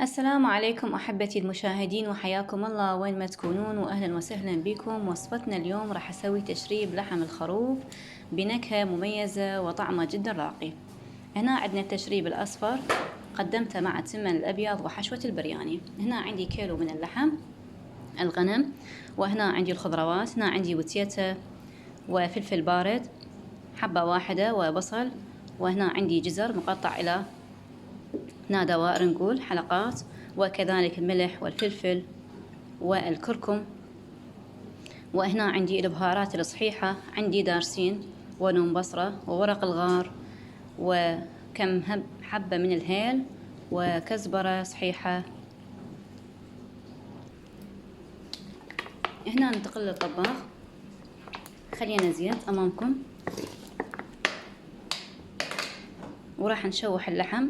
السلام عليكم أحبتي المشاهدين، وحياكم الله وين ما تكونون، وأهلا وسهلا بكم. وصفتنا اليوم راح أسوي تشريب لحم الخروف بنكهة مميزة وطعمه جدا راقي. هنا عندنا التشريب الأصفر، قدمته مع التمن الأبيض وحشوة البرياني. هنا عندي كيلو من اللحم الغنم، وهنا عندي الخضروات. هنا عندي وتيتا وفلفل بارد حبة واحدة وبصل، وهنا عندي جزر مقطع إلى هنا دوائر نقول حلقات، وكذلك الملح والفلفل والكركم. وهنا عندي البهارات الصحيحة، عندي دارسين ونوم بصرة وورق الغار وكم حبة من الهيل وكزبرة صحيحة. هنا ننتقل للطباخ. خلينا زيت أمامكم، وراح نشوح اللحم.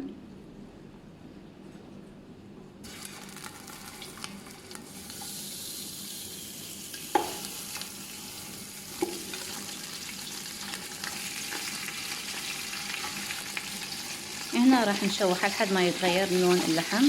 هنا راح نشوح لحد ما يتغير لون اللحم.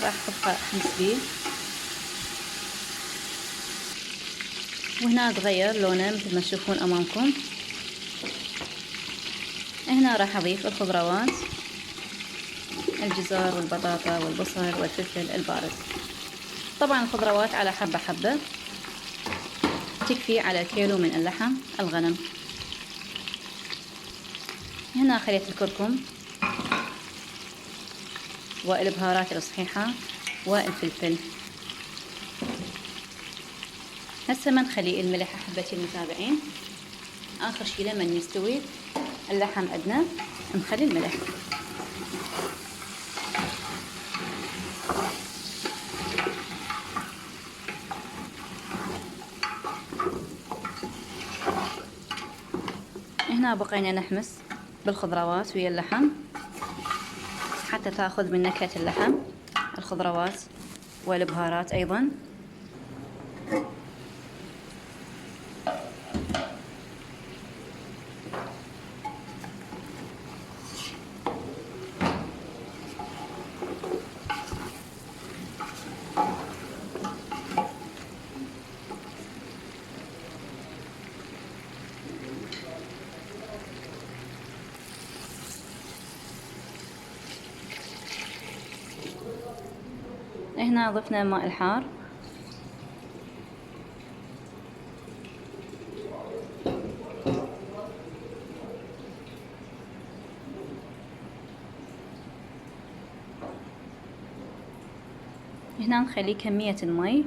راح أحمس بيه، وهنا تغير لونه مثل ما تشوفون أمامكم. هنا راح أضيف الخضروات، الجزر والبطاطا والبصل والفلفل البارد. طبعا الخضروات على حبة حبة، تكفي على كيلو من اللحم الغنم. هنا خليت الكركم والبهارات الصحيحة والفلفل. هسه ما نخلي الملح أحبتي المتابعين، آخر شي لما يستوي اللحم عندنا نخلي الملح. هنا بقينا نحمس بالخضروات ويا اللحم حتى تاخذ من نكهة اللحم الخضروات والبهارات أيضا. هنا ضفنا ماء الحار. هنا نخلي كمية المي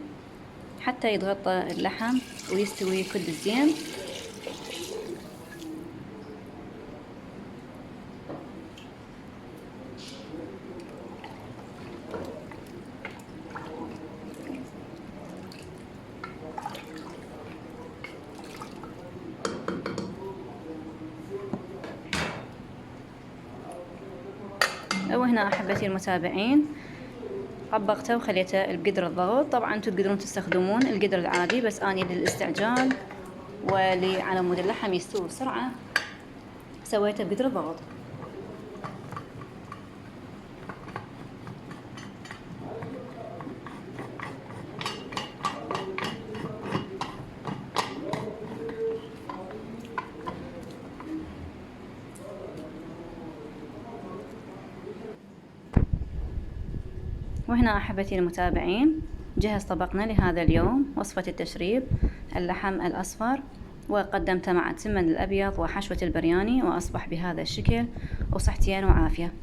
حتى يتغطى اللحم ويستوي كل زين. وهنا أحبتي المتابعين طبقته وخليته بقدر الضغط. طبعا انتم تقدرون تستخدمون القدر العادي، بس اني للاستعجال على مود اللحم يستوي بسرعة سويته بقدر الضغط. وهنا أحبتي المتابعين جهز طبقنا لهذا اليوم، وصفة التشريب اللحم الأصفر، وقدمته مع التمن الأبيض وحشوة البرياني، وأصبح بهذا الشكل، وصحتين وعافية.